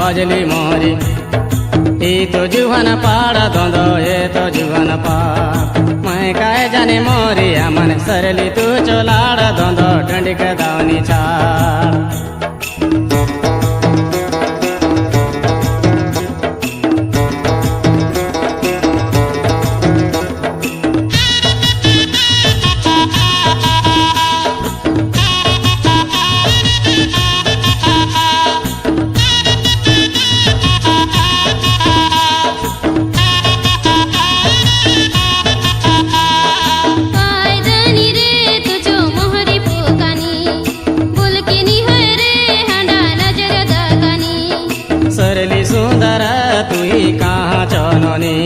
बजली मोरी ए तो जुहन पाड़ा दोंदो ये तो जुहन पाड़ मैं काहे जाने मोरी मन सरली तू चोलाड़ दोंदो डंडिक दावनी छाड़ सरली सुंदर तुई कहाँ चलनी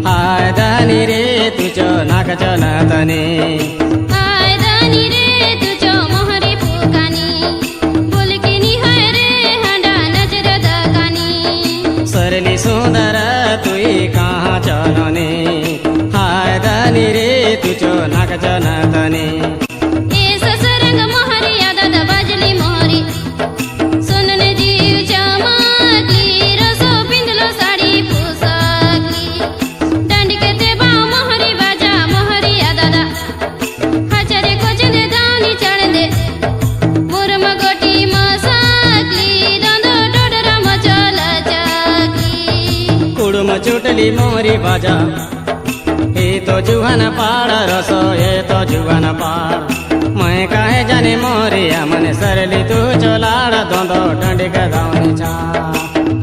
हाय दानी रे तुझो नाक चलतनी हाय दानी रे तुझो मोहरी पुकानी बोल के नी हाय रे हंडा नजर दकानी सरली सुंदर तुई कहाँ चलनी हाय दानी रे तुझो नाक चलतनी ए ससरंग मोहरी याद बजली मोहरी सुनने जीव चमा चुटली मोरी बाजा ये तो जुहन पाड़ रसो ये तो जुहन पाड़ मैं काहे जाने मोरी मन सरली तू चोलाड़ दोंदो डंडिक दावनी छाड़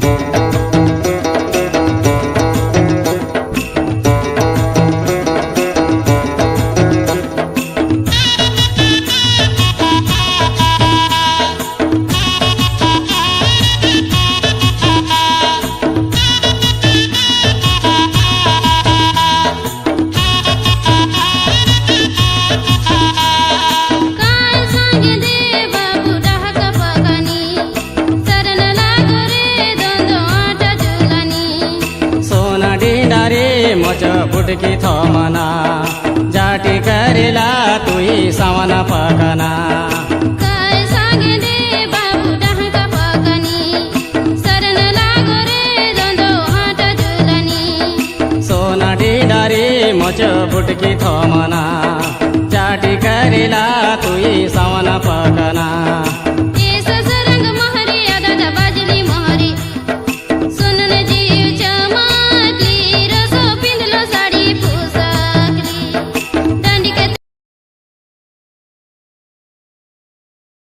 फुकाना